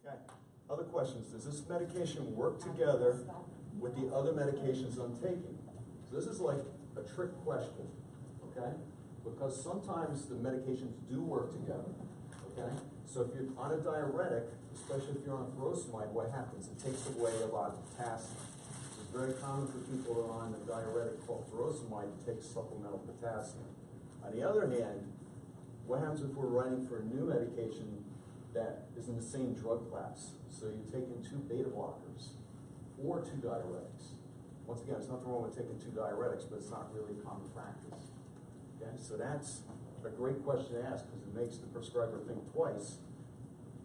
Okay. Other questions? Does this medication work together with the other medications I'm taking? So this is like a trick question, okay? Because sometimes the medications do work together, okay? So if you're on a diuretic, especially if you're on furosemide, what happens? It takes away a lot of potassium. It's very common for people who are on a diuretic called furosemide to take supplemental potassium. On the other hand, what happens if we're writing for a new medication that is in the same drug class? So you're taking 2 beta blockers or 2 diuretics. Once again, there's nothing wrong with taking 2 diuretics, but it's not really common practice. Okay, so that's a great question to ask because it makes the prescriber think twice.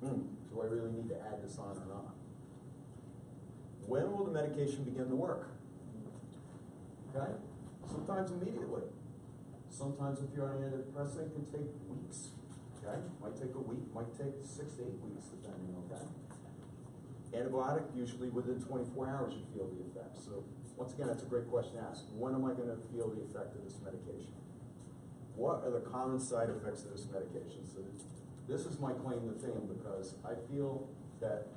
Do I really need to add this on or not? When will the medication begin to work? Okay, sometimes immediately. Sometimes if you're on an antidepressant, it can take weeks. Okay, might take a week, might take 6 to 8 weeks, depending. Okay. Antibiotic, usually within 24 hours you feel the effect. So once again, that's a great question to ask. When am I going to feel the effect of this medication? What are the common side effects of this medication? So this is my claim to fame because I feel that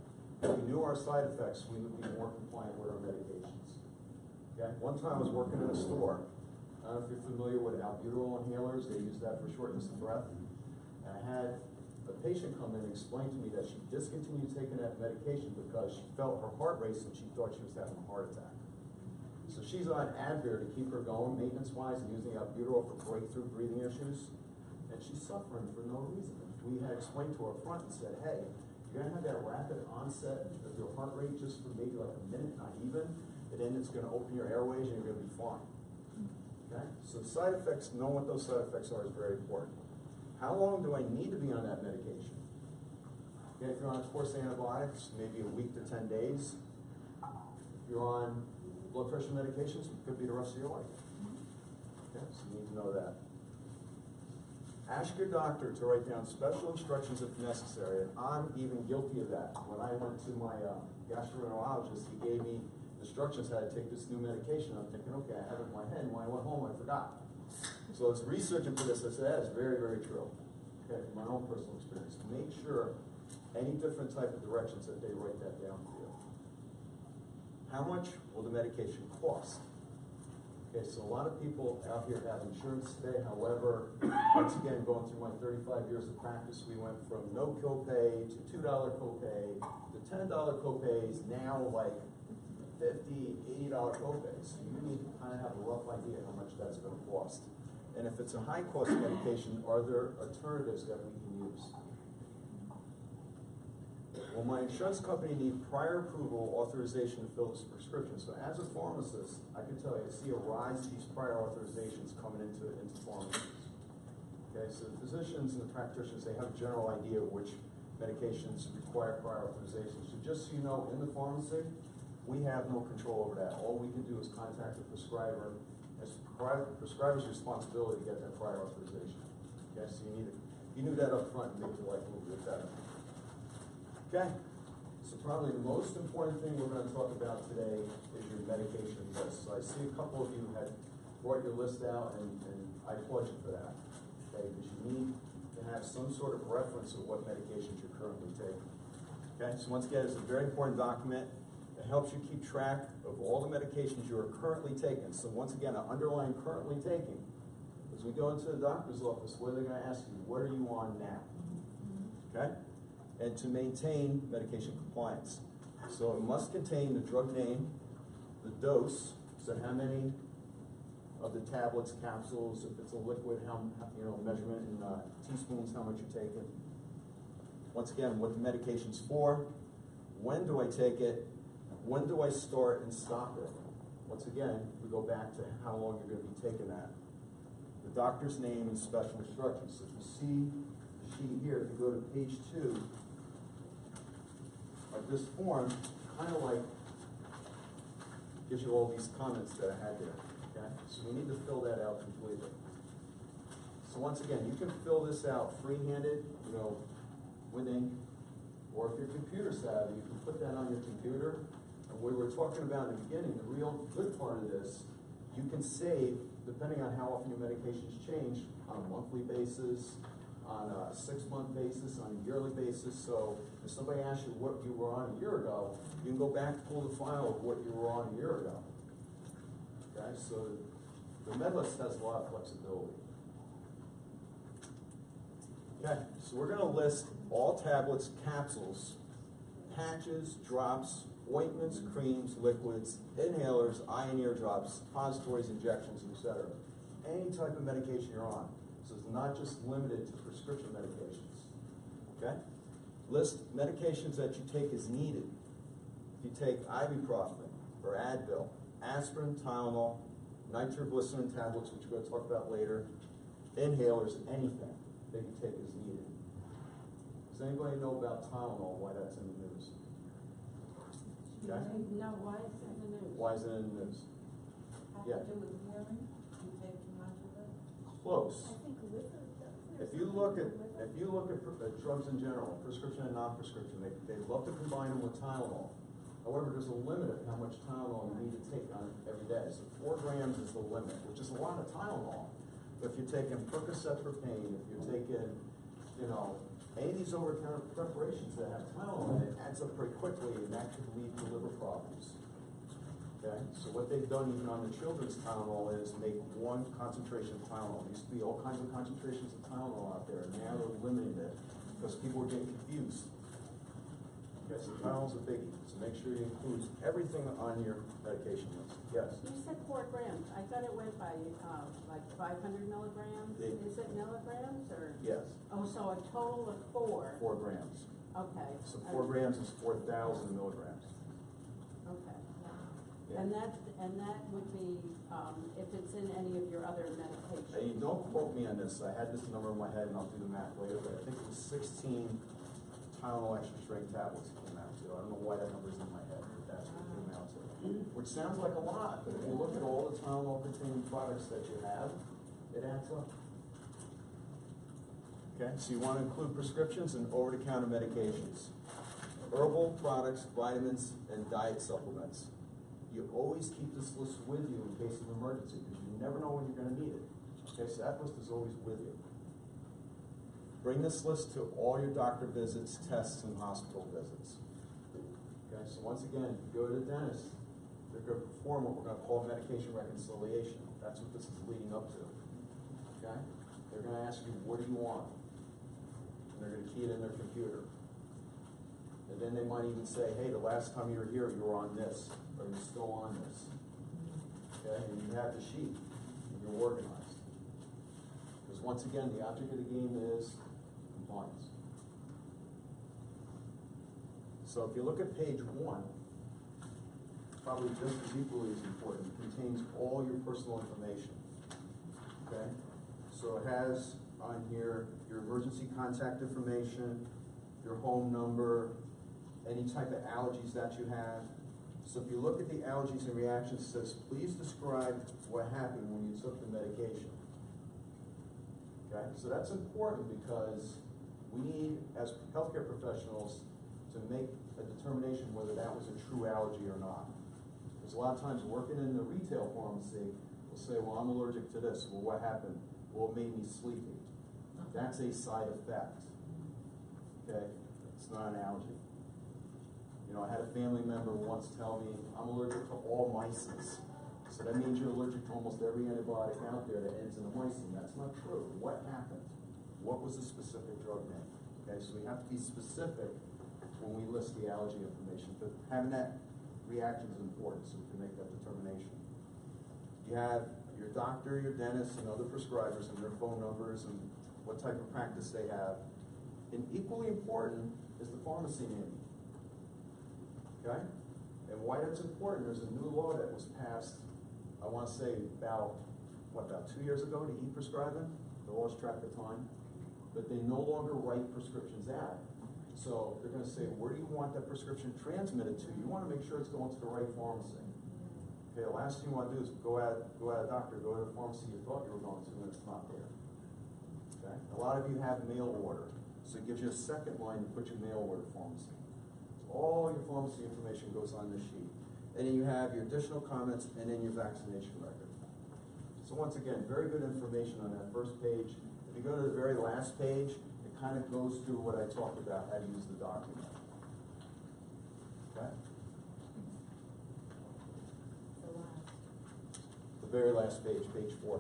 if we knew our side effects, we would be more compliant with our medications. Okay. One time I was working in a store. I don't know if you're familiar with albuterol inhalers. They use that for shortness of breath. And I had a patient come in and explain to me that she discontinued taking that medication because she felt her heart race and she thought she was having a heart attack. So she's on Advair to keep her going maintenance-wise and using albuterol for breakthrough breathing issues. And she's suffering for no reason. We had explained to her front and said, hey, you're going to have that rapid onset of your heart rate just for maybe like a minute, not even, and then it's going to open your airways and you're going to be fine. Okay? So side effects, knowing what those side effects are is very important. How long do I need to be on that medication? Okay, if you're on a course of antibiotics, maybe a week to 10 days. If you're on blood pressure medications, it could be the rest of your life. Okay, so you need to know that. Ask your doctor to write down special instructions if necessary, and I'm even guilty of that. When I went to my gastroenterologist, he gave me instructions how to take this new medication. I'm thinking, okay, I have it in my head, and when I went home, I forgot. So I was researching for this. I said, that is very, very true. Okay, from my own personal experience. Make sure any different type of directions that they write that down for you. How much will the medication cost? Okay, so a lot of people out here have insurance today. However, once again, going through my 35 years of practice, we went from no copay to $2 copay to $10 copays, now like $50, $80 copays. So you need to kind of have a rough idea how much that's going to cost. And if it's a high-cost medication, are there alternatives that we can use? Will my insurance company need prior approval authorization to fill this prescription? So as a pharmacist, I can tell you, I see a rise in these prior authorizations coming into pharmacies. Okay, so the physicians and the practitioners, they have a general idea of which medications require prior authorization. So just so you know, in the pharmacy, we have no control over that. All we can do is contact the prescriber. It's the prescriber's responsibility to get that prior authorization. Okay, so you knew that up front and make your life a little bit better. Okay, so probably the most important thing we're going to talk about today is your medication list. So I see a couple of you had brought your list out, and I applaud you for that. Okay, because you need to have some sort of reference of what medications you're currently taking. Okay, so once again, it's a very important document. It helps you keep track of all the medications you are currently taking. So once again, I underline currently taking. As we go into the doctor's office, what are they going to ask you? What are you on now? Okay? And to maintain medication compliance. So it must contain the drug name, the dose, so how many of the tablets, capsules, if it's a liquid, how measurement in teaspoons, how much you're taking. Once again, what the medication's for, when do I take it, when do I start and stop it? Once again, we go back to how long you're going to be taking that. The doctor's name and special instructions. So if you see the sheet here, if you go to page 2, like this form, kind of like gives you all these comments that I had there. Okay? So we need to fill that out completely. So once again, you can fill this out free-handed, with ink, or if you're computer savvy, you can put that on your computer. And we were talking about in the beginning, the real good part of this, you can save, depending on how often your medications change, on a monthly basis, on a 6-month basis, on a yearly basis, so if somebody asks you what you were on a year ago, you can go back, pull the file of what you were on a year ago. Okay, so the MedList has a lot of flexibility. Okay, so we're gonna list all tablets, capsules, patches, drops, ointments, creams, liquids, inhalers, eye and ear drops, suppositories, injections, etc. Any type of medication you're on. So it's not just limited to prescription medications. Okay? List medications that you take as needed. If you take ibuprofen or Advil, aspirin, Tylenol, nitroglycerin tablets, which we're going to talk about later, inhalers, anything that you take as needed. Does anybody know about Tylenol, why that's in the news? Okay? No, why is it in the news? Why is it in the news? Yeah. Have to do with hearing? You take too much of it? Close. I think liver does. If you look at drugs in general, prescription and non-prescription, they love to combine them with Tylenol. However, there's a limit of how much Tylenol you need to take on every day. So 4 grams is the limit, which is a lot of Tylenol. But if you're taking Percocet for pain, if you're taking, any of these over-the-counter preparations that have Tylenol in it, adds up pretty quickly, and that could lead to liver problems. Okay, so what they've done even on the children's Tylenol is make 1 concentration of Tylenol. There used to be all kinds of concentrations of Tylenol out there, and now they're limiting it because people are getting confused. Okay, so Tylenol's a biggie, so make sure you include everything on your medication list. Yes? You said 4 grams. I thought it went by like 500 milligrams. Is it milligrams or? Yes. Oh, so a total of 4. 4 grams. Okay. So 4 grams is 4,000 milligrams. Okay. Yeah. And that would be if it's in any of your other medications. And you don't quote me on this. I had this number in my head, and I'll do the math later, but I think it was 16 Tylenol extra strength tablets it came out to. I don't know why that number's in my head, but that's what it came out to. Which sounds like a lot, but if you look at all the Tylenol containing products that you have, it adds up. Okay, so you want to include prescriptions and over-the-counter medications, herbal products, vitamins, and diet supplements. You always keep this list with you in case of emergency, because you never know when you're going to need it. Okay, so that list is always with you. Bring this list to all your doctor visits, tests, and hospital visits. Okay, so once again, if you go to the dentist, they're going to perform what we're going to call medication reconciliation. That's what this is leading up to. Okay? They're going to ask you, what do you want? And they're going to key it in their computer. And then they might even say, hey, the last time you were here, you were on this, or you're still on this. Okay, and you have the sheet, and you're organized. Because once again, the object of the game is compliance. So if you look at page 1, probably just as equally as important, it contains all your personal information. Okay? So it has on here your emergency contact information, your home number, any type of allergies that you have. So if you look at the allergies and reactions, it says, please describe what happened when you took the medication. Okay? So that's important because we need, as healthcare professionals, to make a determination whether that was a true allergy or not. Because a lot of times working in the retail pharmacy, we'll say, well, I'm allergic to this. Well, what happened? Well, it made me sleepy. That's a side effect. Okay? It's not an allergy. I had a family member once tell me, I'm allergic to all mycins. So that means you're allergic to almost every antibiotic out there that ends in a mycin. That's not true. What happened? What was the specific drug name? Okay, so we have to be specific when we list the allergy information. But having that reaction is important so we can make that determination. You have your doctor, your dentist, and other prescribers and their phone numbers and what type of practice they have. And equally important is the pharmacy name. Okay? And why that's important, there's a new law that was passed, I want to say about 2 years ago to e-prescribing. They lost track of time. But they no longer write prescriptions out. So they're going to say, where do you want that prescription transmitted to? You want to make sure it's going to the right pharmacy. Okay, the last thing you want to do is go at a doctor, go to the pharmacy you thought you were going to, and it's not there. Okay? A lot of you have mail order. So it gives you a second line to put your mail order pharmacy. All your pharmacy information goes on this sheet. And then you have your additional comments and then your vaccination record. So once again, very good information on that first page. If you go to the very last page, it kind of goes through what I talked about, how to use the document. Okay? The very last page, page 4.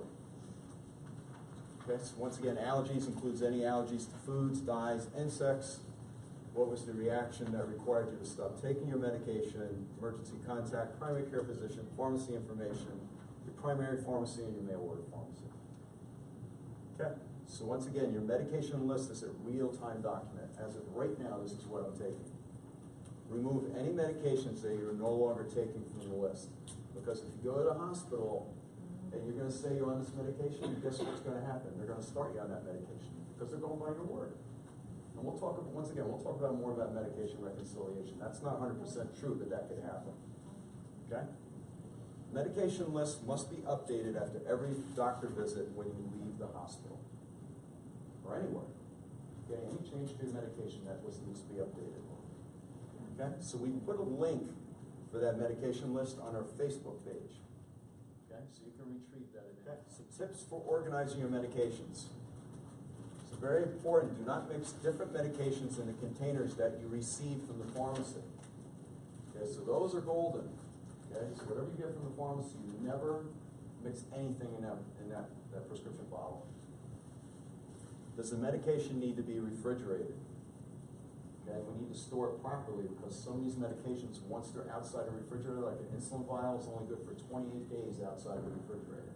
Okay, so once again, allergies includes any allergies to foods, dyes, insects. What was the reaction that required you to stop taking your medication? Emergency contact, primary care physician, pharmacy information, your primary pharmacy, and your mail order pharmacy. Okay, so once again, your medication list is a real-time document. As of right now, this is what I'm taking. Remove any medications that you're no longer taking from the list. Because if you go to the hospital and you're going to say you're on this medication, guess what's going to happen? They're going to start you on that medication because they're going by your word. And we'll talk, once again, we'll talk about more about medication reconciliation. That's not 100% true, but that could happen. Okay? Medication list must be updated after every doctor visit when you leave the hospital. Or anywhere. Okay, any change to your medication, that list needs to be updated. Okay? So we put a link for that medication list on our Facebook page. Okay? So you can retrieve that. Okay. So tips for organizing your medications. Very important, do not mix different medications in the containers that you receive from the pharmacy. Okay, so those are golden. Okay, so whatever you get from the pharmacy, you never mix anything in that prescription bottle. Does the medication need to be refrigerated? Okay, we need to store it properly because some of these medications, once they're outside a refrigerator, like an insulin vial, is only good for 28 days outside of the refrigerator.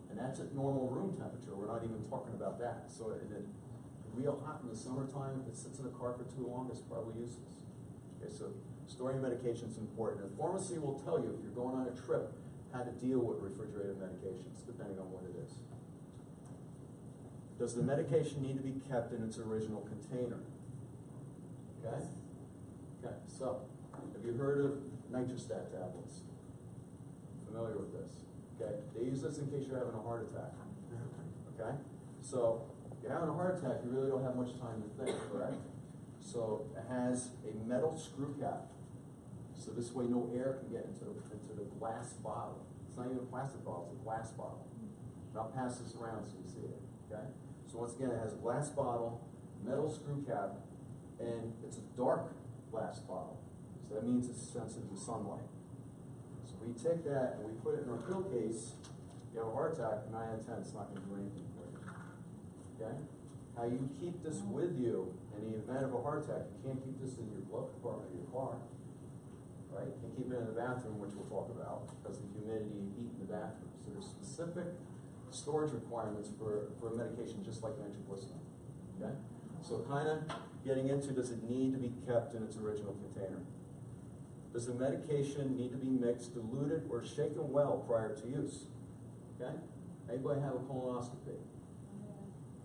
And that's at normal room temperature. We're not even talking about that. So if it's real hot in the summertime, if it sits in the car for too long, it's probably useless. Okay, so storing medication is important. The pharmacy will tell you if you're going on a trip how to deal with refrigerated medications, depending on what it is. Does the medication need to be kept in its original container? Okay? Okay, so have you heard of nitrostat tablets? Familiar with this? Okay, they use this in case you're having a heart attack. Okay, so if you're having a heart attack, you really don't have much time to think, correct? So it has a metal screw cap, so this way no air can get into the glass bottle. It's not even a plastic bottle; it's a glass bottle. And I'll pass this around so you see it. Okay, so once again, it has a glass bottle, metal screw cap, and it's a dark glass bottle. So that means it's sensitive to sunlight. We take that and we put it in our pill case. You have a heart attack, 9 out of 10, it's not going to do anything for you. Okay? How you keep this with you in the event of a heart attack, you can't keep this in your glove compartment of your car. Right? You can keep it in the bathroom, which we'll talk about, because of the humidity and heat in the bathroom. So there's specific storage requirements for a medication just like nitroglycerin. Okay? So kind of getting into, does it need to be kept in its original container? Does the medication need to be mixed, diluted, or shaken well prior to use? Okay? Anybody have a colonoscopy?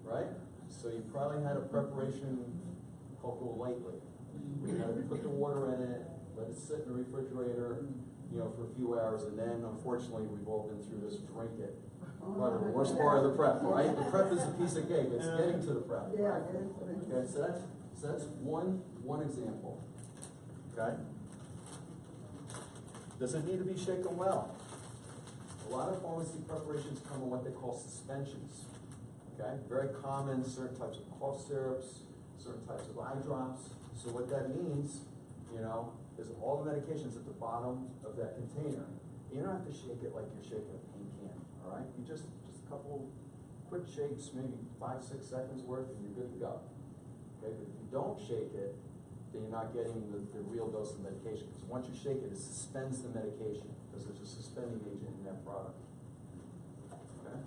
Right? So you probably had a preparation called Go Lightly. You had to put the water in it, let it sit in the refrigerator, for a few hours, and then unfortunately we've all been through this, drink it. Probably the worst part of the prep, right? The prep is a piece of cake. It's getting to the prep. Right? Okay, so that's one example. Okay? Does it need to be shaken well? A lot of pharmacy preparations come in what they call suspensions. Okay? Very common, certain types of cough syrups, certain types of eye drops. So what that means, is all the medications at the bottom of that container. You don't have to shake it like you're shaking a paint can, all right? You just a couple quick shakes, maybe 5-6 seconds worth, and you're good to go. Okay? But if you don't shake it, then you're not getting the real dose of medication. Because once you shake it, it suspends the medication because there's a suspending agent in that product. Okay?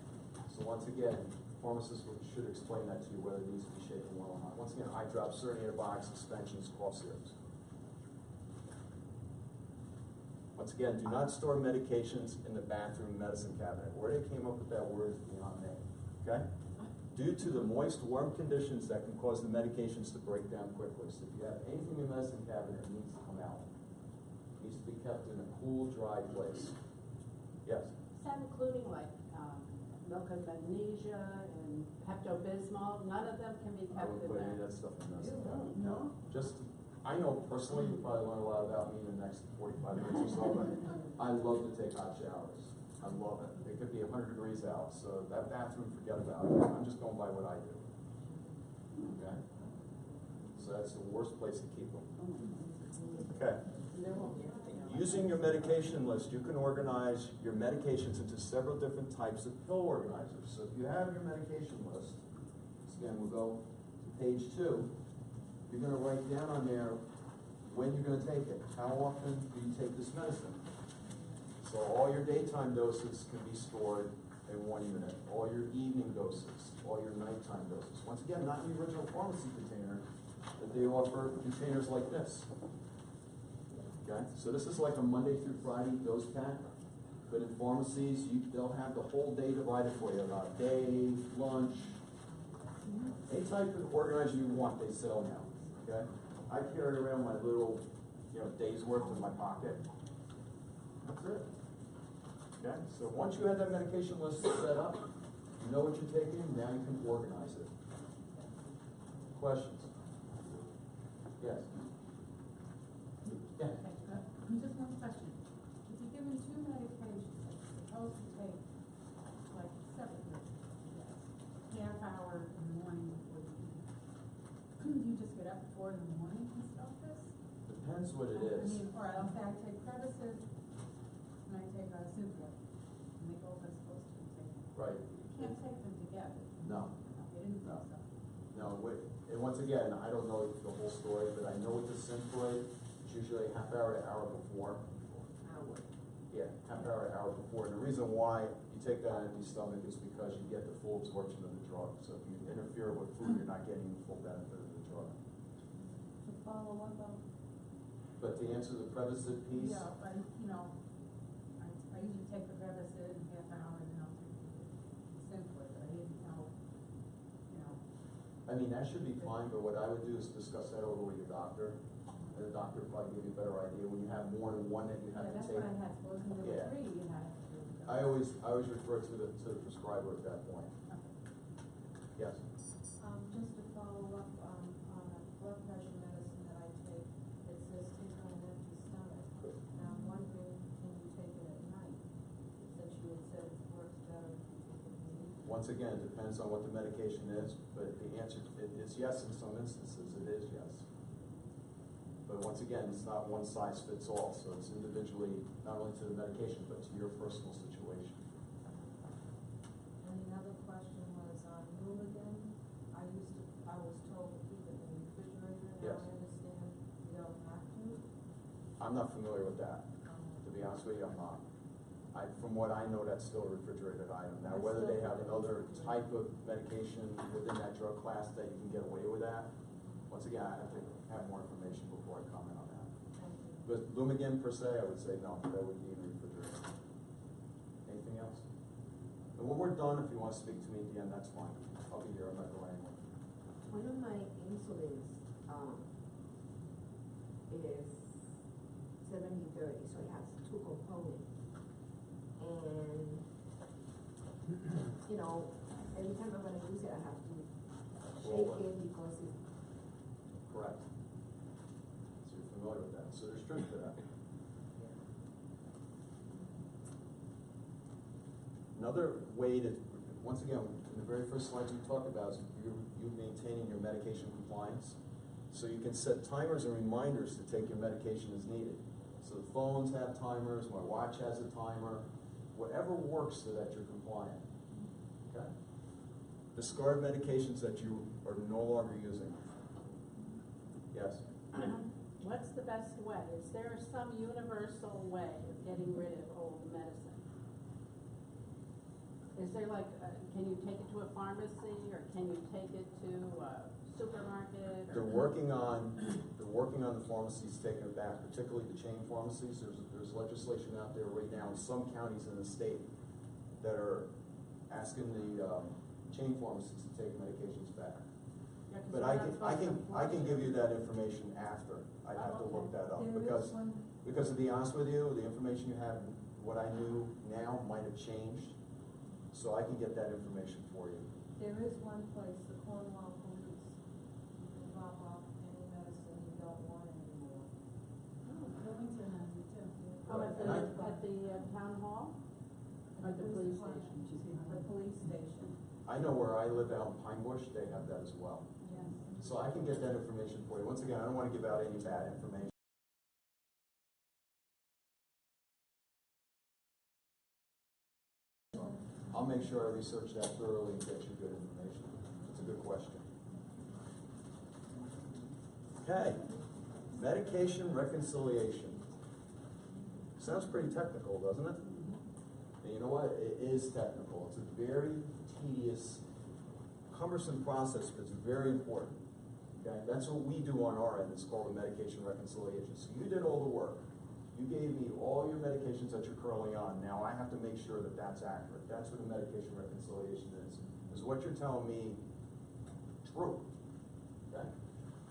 So once again, pharmacists should explain that to you, whether it needs to be shaken well or not. Once again, eye drops, certain antibiotics, suspensions, cough syrups. Once again, do not store medications in the bathroom medicine cabinet. Where they came up with that word is beyond me. Okay? Due to the moist, warm conditions that can cause the medications to break down quickly. So if you have anything in the medicine cabinet, it needs to come out. It needs to be kept in a cool, dry place. Yes? Is that including like milk of magnesia and Pepto-Bismol? None of them can be I kept wouldn't in put any of there. that stuff in the medicine cabinet. No? I know personally, you'll probably learn a lot about me in the next 45 minutes or so, but I love to take hot showers. I love it. It could be 100 degrees out, so that bathroom, forget about it. I'm just going by what I that's the worst place to keep them. Okay. There won't be anything else. Using your medication list, you can organize your medications into several different types of pill organizers. So if you have your medication list, again, we'll go to page 2, you're gonna write down on there when you're gonna take it. How often do you take this medicine? So all your daytime doses can be stored in one unit, all your evening doses, all your nighttime doses. Once again, not in the original pharmacy container, but they offer containers like this. Okay, so this is like a Monday through Friday dose pack, but in pharmacies, they'll have the whole day divided for you, day, lunch, any type of organizer you want, they sell now, okay? I carry around my little, day's worth in my pocket. That's it. Okay, so once you have that medication list set up, you know what you're taking, now you can organize it. Questions? Yes? Yeah. Just one question. If you're given 2 medications that you're supposed to take, like separately, half hour in the morning before you eat, couldn't you just get up at 4 in the morning and start this? Depends what it I is. mean, all right, I'll say I take Prevacid and I take Cipro, and they both are supposed to be taken. Right. You can't take them together. No. You didn't think so. No, and once again, I don't know the whole story, but I know with the Synthroid, it's usually half hour to hour before. Yeah, half hour to hour before. And the reason why you take that on empty stomach is because you get the full absorption of the drug. So if you interfere with food, you're not getting the full benefit of the drug. To follow up on. But to answer the Prevacid piece, Yeah, but, I usually take the Prevacid in half hour and then I'll take the Synthroid, but I didn't know, I mean, that should be fine, but what I would do is discuss that over with your doctor. And the doctor will probably give you a better idea when you have more than one that you have to that's take. what I had, supposing there Yeah. were 3, you had to do. I always refer to the prescriber at that point. Yes? Just to follow up on a blood pressure medicine that I take, it says take on an empty stomach. Now I'm wondering, can you take it at night? Since you had said it works better if you take it in the evening. Once again, it depends on what the medication is, but the answer is yes in some instances, it is yes. But once again, it's not one size fits all, so it's individually, not only to the medication, but to your personal situation. And the other question was on Nuligan. I was told to keep it in the refrigerator. Now Yes. I understand you don't have to. I'm not familiar with that, to be honest with you, I'm not. From what I know, that's still a refrigerated item. Now, whether they have another type of medication within that drug class that you can get away with that, once again, I have to have more information before I comment on that. Thank you. But Lumigan per se, I would say no, that would be in the refrigerator. Anything else? And when we're done, if you want to speak to me at the end, that's fine. I'll be here, I'm not going anywhere. One of my insulins is 70/30, so it has 2 components. And, every time I'm going to use it, I have to shake it because it's Correct. So you're familiar with that. So there's truth to that. Another way to, once again, in the very first slides we talked about is you maintaining your medication compliance. So you can set timers and reminders to take your medication as needed. So the phones have timers, my watch has a timer, whatever works so that you're compliant. Okay? Discard medications that you are no longer using. Yes? What's the best way? Is there some universal way of getting rid of old medicine? Is there can you take it to a pharmacy or can you take it to a supermarket? They're working on the pharmacies taking it back, particularly the chain pharmacies. There's legislation out there right now in some counties in the state that are asking the chain pharmacies to take medications back. Yeah, 'cause But we're not supposed to I can enforce give it. you that information after. I'd have to look that up There because is one, to be honest with you, the information you have, what I knew now might have changed. So I can get that information for you. There is one place, the Cornwall Police. You can drop off any medicine you don't want anymore. Burlington has it too. Oh, at the, And town hall? Or the police station? The police station. I know where I live out in Pine Bush, they have that as well. Yes. So I can get that information for you. Once again, I don't want to give out any bad information. I'll make sure I research that thoroughly and get you good information. It's a good question. Okay, medication reconciliation. Sounds pretty technical, doesn't it? And you know what? It is technical. It's a very tedious, cumbersome process, but it's very important. Okay, that's what we do on our end. It's called a medication reconciliation. So you did all the work. You gave me all your medications that you're currently on. Now I have to make sure that that's accurate. That's what a medication reconciliation is. Is what you're telling me true? Okay.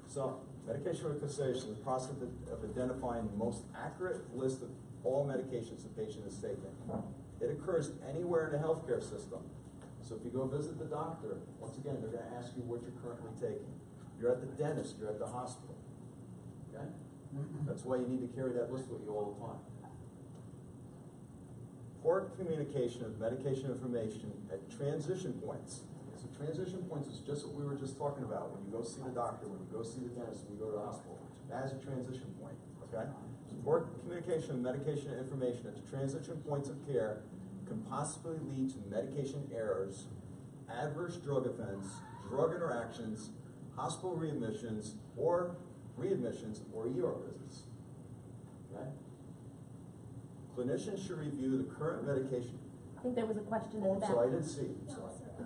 So medication reconciliation is the process of identifying the most accurate list of all medications the patient is taking. It occurs anywhere in the healthcare system. So if you go visit the doctor, once again, they're going to ask you what you're currently taking. You're at the dentist, you're at the hospital. Okay? That's why you need to carry that list with you all the time. Poor communication of medication information at transition points. So transition points is just what we were just talking about. When you go see the doctor, when you go see the dentist, when you go to the hospital. That is a transition point. Okay? So poor communication of medication information at the transition points of care can possibly lead to medication errors, adverse drug events, drug interactions, hospital readmissions, or ER visits. Okay? Clinicians should review the current medication. I think there was a question in Oh, the back. I'm sorry, I didn't see. No, Sorry. sir.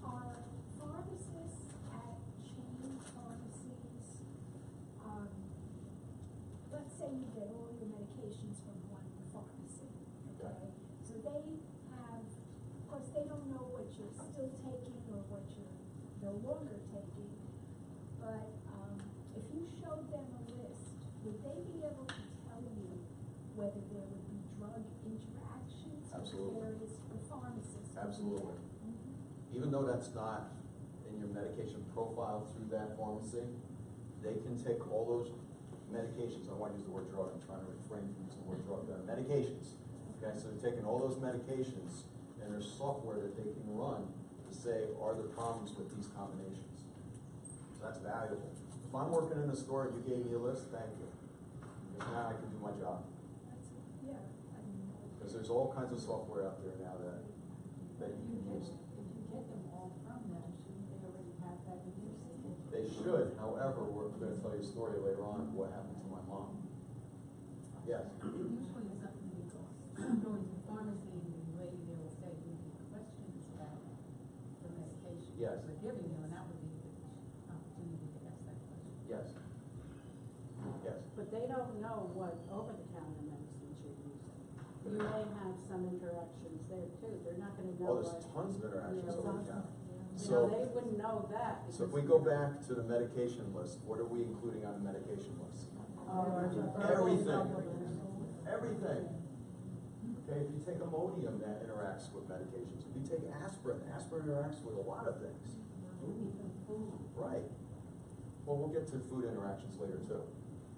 Are pharmacists at chain pharmacies, let's say you get all your medications from one pharmacy, okay? So they have, of course, they don't know what you're still taking or what you're no longer taking, but if you showed them a list, would they be able to tell you whether there would be drug interactions Absolutely. with various pharmacists? Absolutely. Even though that's not in your medication profile through that pharmacy, they can take all those medications. I don't want to use the word drug. I'm trying to refrain from using the word drug. They're medications. Okay, so they're taking all those medications and there's software that they can run to say, are there problems with these combinations? So that's valuable. If I'm working in a store and you gave me a list, thank you. Because now I can do my job. Yeah. Because there's all kinds of software out there now that you can use. If you get them all from them, shouldn't they already have that in their system? They should, however, we're going to tell you a story later on of what happened to my mom. Yes? Usually it's something because going to the pharmacy and the lady there will say, you have questions about the medication Yes. they're giving you, and that would be the opportunity to ask that question. Yes. Yes. But they don't know what over-the-counter medicines you're using. You may have some interactions there too. They're not gonna know. Oh, there's what- tons of interactions Yeah, over the counter. You know, So, they wouldn't know that. so if because- we go back to the medication list, what are we including on the medication list? Everything. Everything. Okay, if you take Imodium, that interacts with medications. If you take aspirin, aspirin interacts with a lot of things. Right. Well, we'll get to food interactions later too.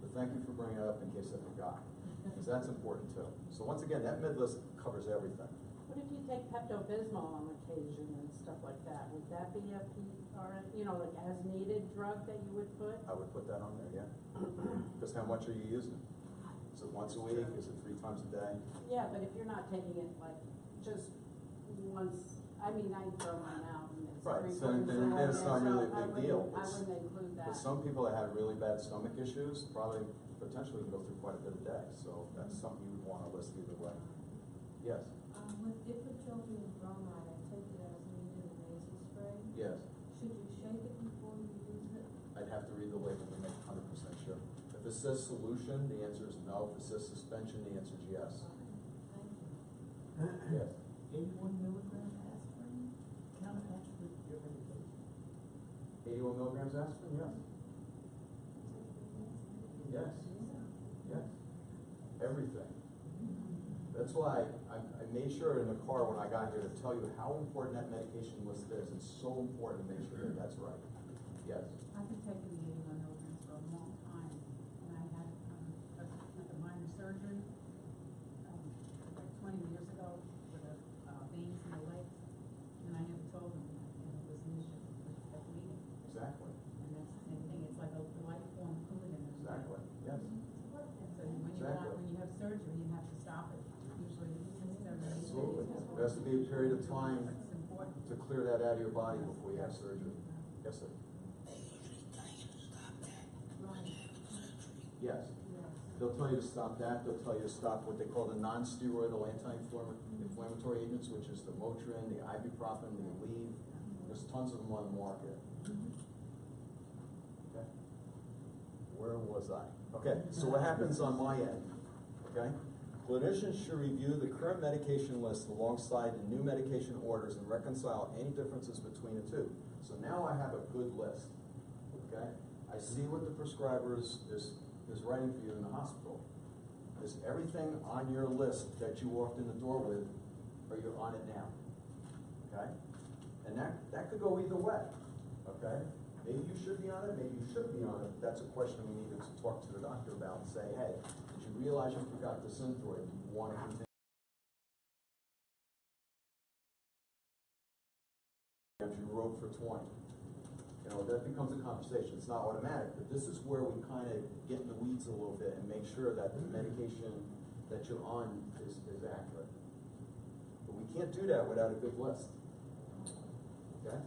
But thank you for bringing it up in case I forgot, because that's important too. So once again, that med list covers everything. What if you take Pepto-Bismol on occasion and stuff like that? Would that be a PRN, you know, like as needed drug that you would put? I would put that on there, yeah. Because how much are you using? Is it once a week? Is it 3 times a day? Yeah, but if you're not taking it like just once, I mean, I throw mine out and it's Right, 3 so times a then day, it's not so really a I big deal. wouldn't- I It's- wouldn't include But that. some people that have really bad stomach issues probably potentially go through quite a bit a day. So that's something you would want to list either way. Yes? With dipratropium bromide, I take it as needed a nasal spray. Yes. Should you shake it before you use it? I'd have to read the label to make 100% sure. If it says solution, the answer is no. If it says suspension, the answer is yes. Thank you. Yes. 81 milligram aspirin counteracts with your medication. 81 milligrams aspirin? Yes. Yes. Yes. Everything. That's why I made sure in the car when I got here to tell you how important that medication list is. It's so important to make sure that that's right. Yes. I've been taking the 81 milligrams for a long time, and I had like a minor surgery like 20 years ago with a veins in the legs, and I never told them that, and it was an issue. There has to be a period of time That's important. to clear that out of your body before you have surgery. Yes, sir? Yes. They'll tell you to stop that. They'll tell you to stop what they call the non-steroidal anti-inflammatory agents, which is the Motrin, the ibuprofen, the Aleve. There's tons of them on the market. Okay. Where was I? Okay, so what happens on my end? Okay? Clinicians should review the current medication list alongside the new medication orders and reconcile any differences between the two. So now I have a good list. Okay? I see what the prescriber is writing for you in the hospital. Is everything on your list that you walked in the door with, or you're on it now? Okay? And that could go either way. Okay? Maybe you should be on it, maybe you shouldn't be on it. That's a question we need to talk to the doctor about and say, hey, did you realize you forgot the Synthroid? Do you want to continue? If you wrote for 20. You know, that becomes a conversation. It's not automatic, but this is where we kind of get in the weeds a little bit and make sure that the medication that you're on is accurate. But we can't do that without a good list. Okay?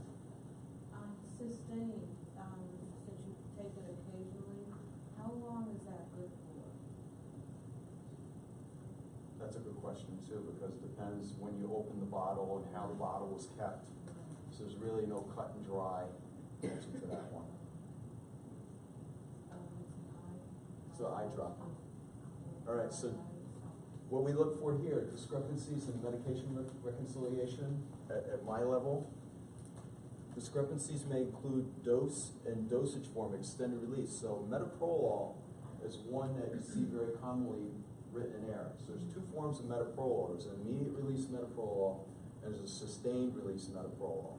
Sustained, since you take it occasionally, how long is that good for? That's a good question too, because it depends when you open the bottle and how the bottle was kept. So there's really no cut and dry answer to that one. So eye drop. All right, so what we look for here, discrepancies in medication reconciliation at my level. Discrepancies may include dose and dosage form, extended release. So metoprolol is one that you see very commonly written in error. So there's two forms of metoprolol. There's an immediate release metoprolol and there's a sustained release metoprolol.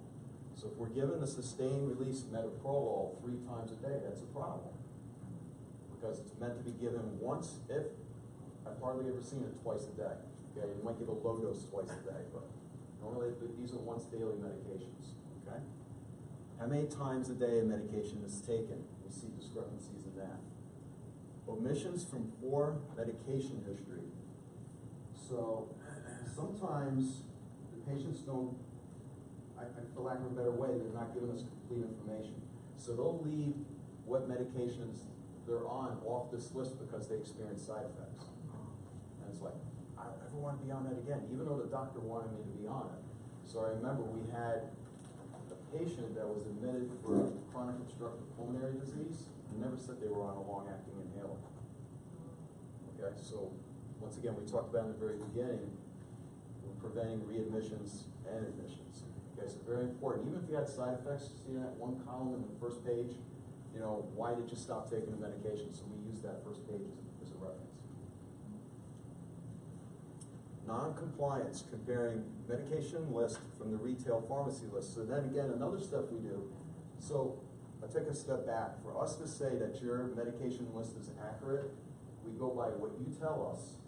So if we're given a sustained release metoprolol 3 times a day, that's a problem. Because it's meant to be given once, if, I've hardly ever seen it twice a day. Okay, you might give a low dose twice a day, but normally these are once daily medications, okay? How many times a day a medication is taken? We see discrepancies in that. Omissions from 4 medication history. So sometimes the patients don't, for lack of a better way, they're not giving us complete information. So they'll leave what medications they're on off this list because they experience side effects. And it's like, I don't ever want to be on that again, even though the doctor wanted me to be on it. So I remember we had a patient that was admitted for chronic obstructive pulmonary disease and never said they were on a long-acting inhaler. Okay, so once again, we talked about in the very beginning, we're preventing readmissions and admissions. Okay, so very important. Even if you had side effects, see that one column in the first page, you know, why did you stop taking the medication? So we use that first page as a reference. Non-compliance, comparing medication list from the retail pharmacy list. So then again, another step we do. So I'll take a step back. For us to say that your medication list is accurate, we go by what you tell us,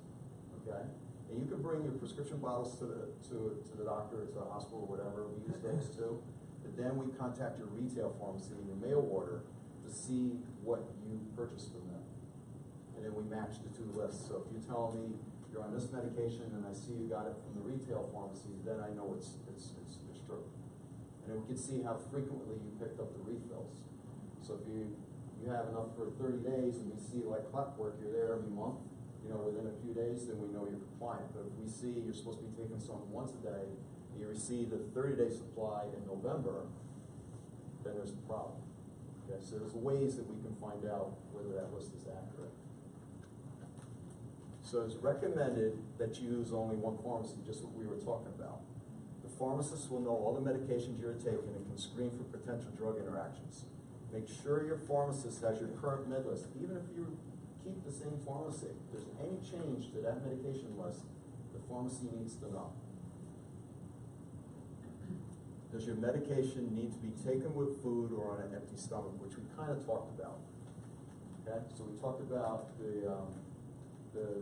okay? And you can bring your prescription bottles to the doctor, to the hospital, or whatever. We use those too. But then we contact your retail pharmacy in your mail order to see what you purchased from them. And then we match the 2 lists. So if you tell me you're on this medication and I see you got it from the retail pharmacy, then I know it's true. And then we can see how frequently you picked up the refills. So if you have enough for 30 days and we see like clockwork, you're there every month, you know, within a few days, then we know you're compliant. But if we see you're supposed to be taking something once a day, and you receive the 30-day supply in November, then there's a problem. Okay, so there's ways that we can find out whether that list is accurate. So it's recommended that you use only one pharmacy, just what we were talking about. The pharmacist will know all the medications you're taking and can screen for potential drug interactions. Make sure your pharmacist has your current med list. Even if you keep the same pharmacy, if there's any change to that medication list, the pharmacy needs to know. Does your medication need to be taken with food or on an empty stomach, which we kind of talked about. Okay, so we talked about the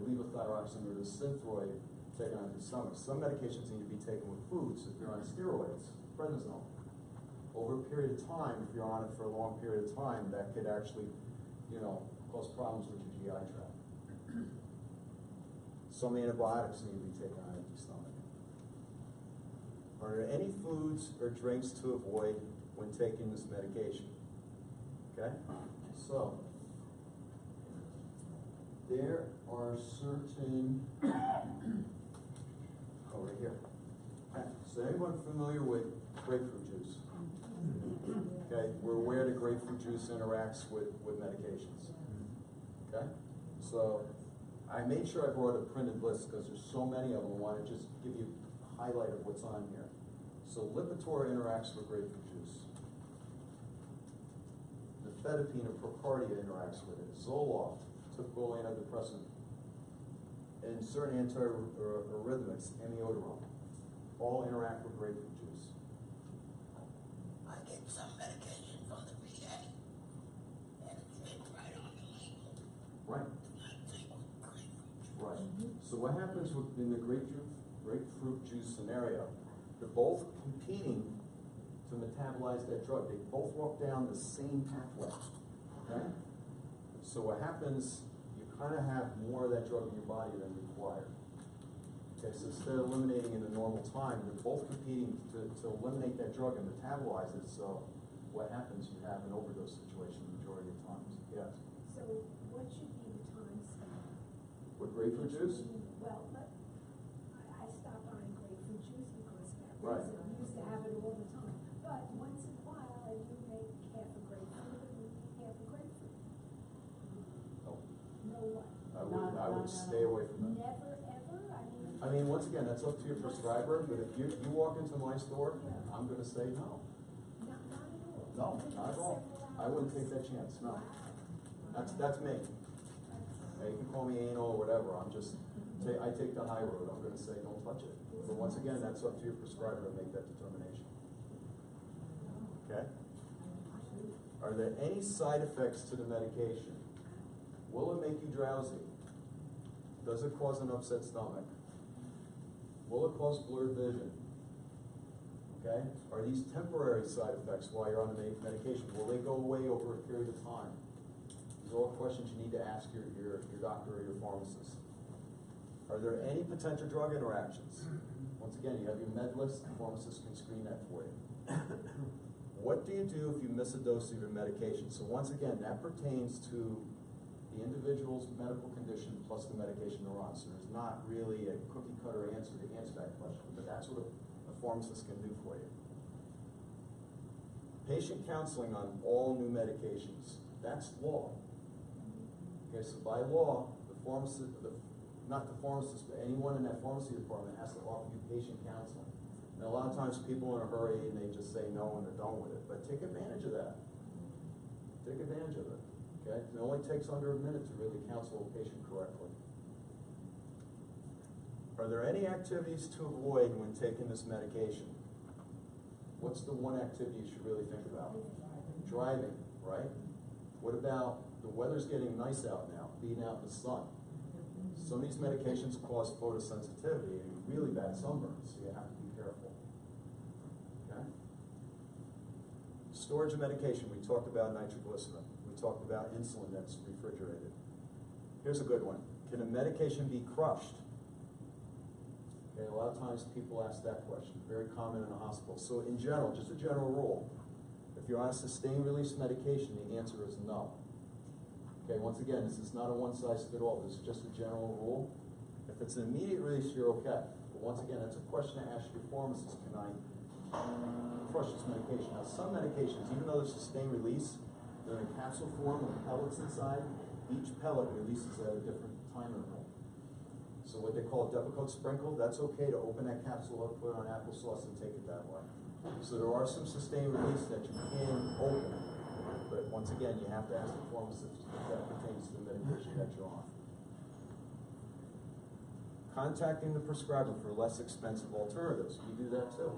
levothyroxine or the Synthroid taken on the stomach. Some medications need to be taken with food, so if you're on steroids, prednisone. Over a period of time, if you're on it for a long period of time, that could actually, you know, cause problems with your GI tract. Some antibiotics need to be taken on an empty stomach. Are there any foods or drinks to avoid when taking this medication? Okay, so there are certain, over here. Okay, so anyone familiar with grapefruit juice? Okay, we're aware that grapefruit juice interacts with medications. Okay, so I made sure I brought a printed list because there's so many of them. I want to just give you a highlight of what's on here. So Lipitor interacts with grapefruit juice. Nifedipine or Procardia interacts with it. Zoloft, typical antidepressant, and certain antiarrhythmics, amiodarone, all interact with grapefruit juice. I get some medication from the VA, and it's written right on the label. Right. I take with grapefruit. Right. So what happens in the grapefruit juice scenario? They're both competing to metabolize that drug. They both walk down the same pathway. Okay? So what happens, you kind of have more of that drug in your body than required. Okay, so instead of eliminating in the normal time, they're both competing to eliminate that drug and metabolize it. So what happens, you have an overdose situation the majority of times. Yes. So what should be the time span? With grapefruit juice? Well, but I stopped buying grapefruit juice because of that Right. reason. I used to have it all the time. But once in a while, I do make half a grapefruit and half a grapefruit. No. No what? I would stay away from that. Never, ever? I mean, once again, that's up to your prescriber, but if you walk into my store, I'm gonna say no. Not at all? No, Even not at all. several I wouldn't hours? take that chance, no. Wow. That's me. Now, you can call me anal or whatever, I take the high road, I'm gonna say, don't touch it. But once again, that's up to your prescriber to make that determination. Okay? Are there any side effects to the medication? Will it make you drowsy? Does it cause an upset stomach? Will it cause blurred vision? Okay? Are these temporary side effects while you're on the medication? Will they go away over a period of time? These are all questions you need to ask your doctor or your pharmacist. Are there any potential drug interactions? Once again, you have your med list, the pharmacist can screen that for you. What do you do if you miss a dose of your medication? So once again, that pertains to the individual's medical condition plus the medication they're on. So there's not really a cookie cutter answer to answer that question, but that's what a pharmacist can do for you. Patient counseling on all new medications, that's law. Okay, so by law, the pharmacist, not the pharmacist, but anyone in that pharmacy department has to offer you patient counseling. And a lot of times people are in a hurry and they just say no and they're done with it, but take advantage of that. Take advantage of it, okay? It only takes under a minute to really counsel a patient correctly. Are there any activities to avoid when taking this medication? What's the one activity you should really think about? Driving, right? What about the weather's getting nice out now, being out in the sun? Some of these medications cause photosensitivity and really bad sunburns, so you have to be careful. Okay? Storage of medication, we talked about nitroglycerin. We talked about insulin that's refrigerated. Here's a good one. Can a medication be crushed? Okay, a lot of times people ask that question, very common in a hospital. So in general, just a general rule, if you're on a sustained release medication, the answer is no. Okay, once again, this is not a one-size-fits-all. This is just a general rule. If it's an immediate release, you're okay. But once again, that's a question to ask your pharmacist. Can I crush this medication? Now, some medications, even though they're sustained release, they're in capsule form with pellets inside. Each pellet releases at a different time interval. So what they call a Depakote sprinkle, that's okay to open that capsule up, put it on applesauce, and take it that way. So there are some sustained release that you can open. But once again, you have to ask the pharmacist if that pertains to the medication that you're on. Contacting the prescriber for less expensive alternatives. We do that too.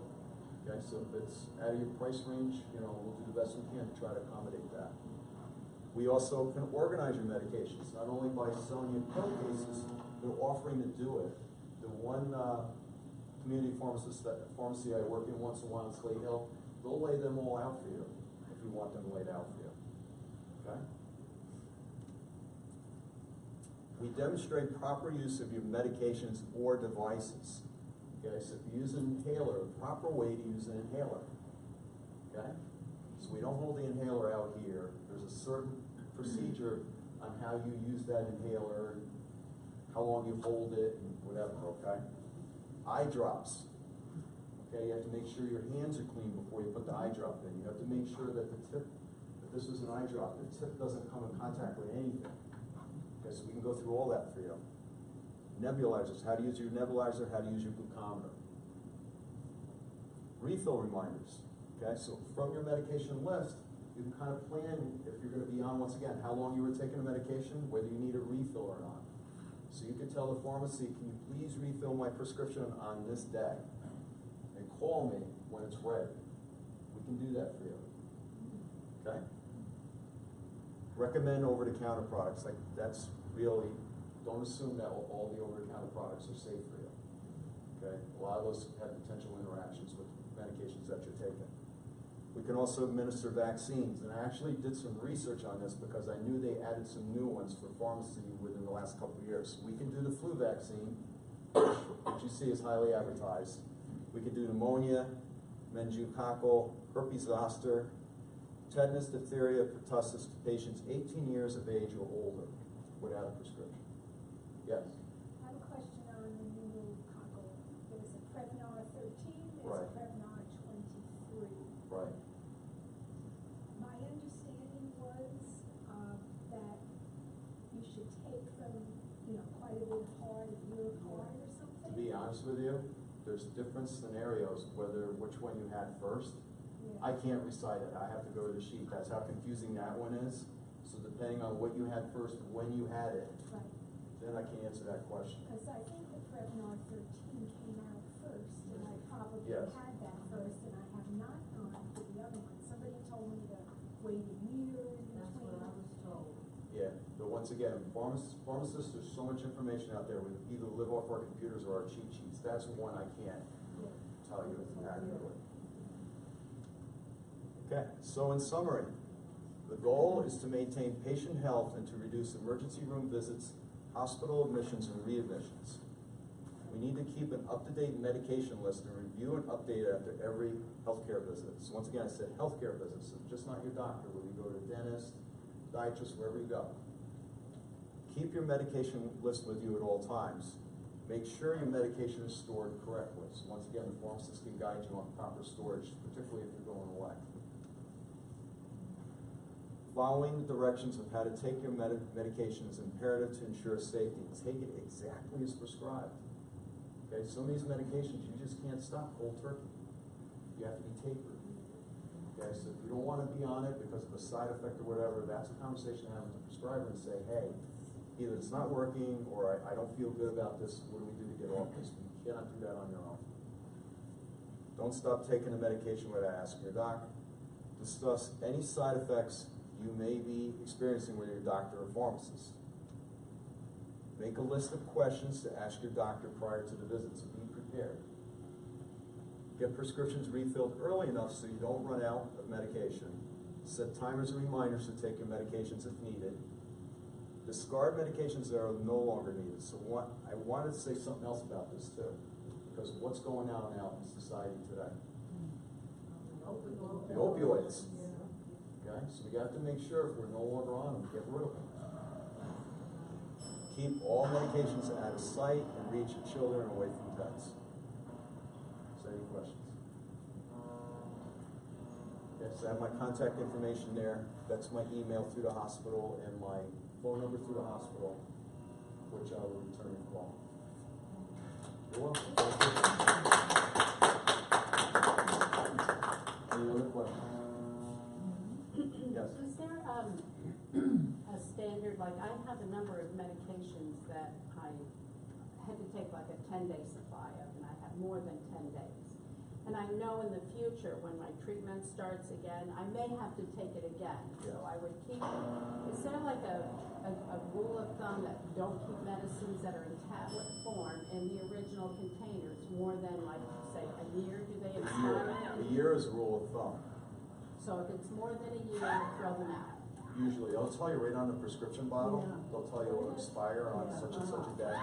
Okay, so if it's out of your price range, we'll do the best we can to try to accommodate that. We also can organize your medications, not only by selling you pill cases, they're offering to do it. The one community pharmacy I work in once in a while in Slate Hill, they'll lay them all out for you if you want them laid out for you. Okay? We demonstrate proper use of your medications or devices. Okay, so if you use an inhaler, the proper way to use an inhaler, okay? So we don't hold the inhaler out here. There's a certain procedure on how you use that inhaler, and how long you hold it, and whatever, okay? Eye drops. Okay, you have to make sure your hands are clean before you put the eye drop in. You have to make sure that the tip, if this is an eye drop, the tip doesn't come in contact with anything. Okay, so we can go through all that for you. Nebulizers, how to use your nebulizer, how to use your glucometer. Refill reminders. Okay, so from your medication list, you can kind of plan if you're going to be on, once again, how long you were taking the medication, whether you need a refill or not. So you can tell the pharmacy, can you please refill my prescription on this day? And call me when it's ready. We can do that for you. Okay? Recommend over-the-counter products. Like, that's really, don't assume that all the over-the-counter products are safe for you. Okay? A lot of those have potential interactions with medications that you're taking. We can also administer vaccines, and I actually did some research on this because I knew they added some new ones for pharmacy within the last couple of years. We can do the flu vaccine, which you see is highly advertised. We can do pneumonia, meningococcal, herpes zoster, tetanus, diphtheria, pertussis to patients 18 years of age or older without a prescription. Yes? I have a question on the pneumococcal. There's a Prevnar 13, there's Right. a Prevnar 23. Right. My understanding was that you should take them, quite a bit hard, a year apart or something. To be honest with you, there's different scenarios, which one you had first. Yeah. I can't recite it, I have to go to the sheet, that's how confusing that one is. So depending on what you had first, when you had it, Right. then I can answer that question. Because I think the Prevnar 13 came out first, and I probably Yes. had that first, and I have not gone for the other one. Somebody told me to wait a year in That's what I between. was told. Yeah, but once again, pharmacists, there's so much information out there, we either live off our computers or our cheat sheets. That's one I can't Yeah. tell you accurately. Okay, so in summary, the goal is to maintain patient health and to reduce emergency room visits, hospital admissions, and readmissions. We need to keep an up-to-date medication list and review and update it after every healthcare visit. So once again, I said healthcare visits, so just not your doctor, whether you go to the dentist, dietitian, wherever you go. Keep your medication list with you at all times. Make sure your medication is stored correctly. So once again, the pharmacist can guide you on proper storage, particularly if you're going away. Following the directions of how to take your medication is imperative to ensure safety. Take it exactly as prescribed. Okay, some of these medications you just can't stop cold turkey. You have to be tapered. Okay, so if you don't want to be on it because of a side effect or whatever, that's a conversation to have with the prescriber and say, hey, either it's not working or I don't feel good about this. What do we do to get off this? You cannot do that on your own. Don't stop taking the medication without asking your doc. Discuss any side effects you may be experiencing with your doctor or pharmacist. Make a list of questions to ask your doctor prior to the visit, so be prepared. Get prescriptions refilled early enough so you don't run out of medication. Set timers and reminders to take your medications if needed. Discard medications that are no longer needed. So I wanted to say something else about this too, because what's going on now in society today? The opioids. Okay, so we got to make sure if we're no longer on them, get rid of them. Keep all medications out of sight and reach your children away from pets. Is there any questions? Yes, I have my contact information there. That's my email through the hospital and my phone number through the hospital, which I will return your call. You're welcome. Any other questions? Yes. Is there a standard, like I have a number of medications that I had to take like a 10-day supply of, and I have more than 10 days. And I know in the future, when my treatment starts again, I may have to take it again. So I would keep, is there like a rule of thumb that don't keep medicines that are in tablet form in the original containers more than like, say, a year? Do they expire? A year is a rule of thumb. So if it's more than a year, throw them out. Usually, they'll tell you right on the prescription bottle, Yeah. they'll tell you it'll expire on such and such a day.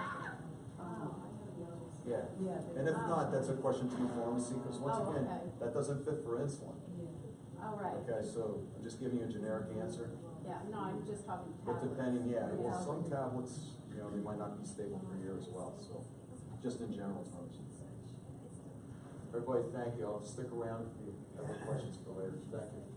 Yeah. Yeah. And if not, that's a question to the pharmacy, because once Oh, again, okay. that doesn't fit for insulin. All right, Okay, so I'm just giving you a generic answer. yeah, no, I'm just talking But tablets. depending, yeah, well, Yeah. some tablets, you know, they might not be stable for a year as well, so, just in general terms. Everybody, thank you. I'll stick around if you have any questions for later. Thank you.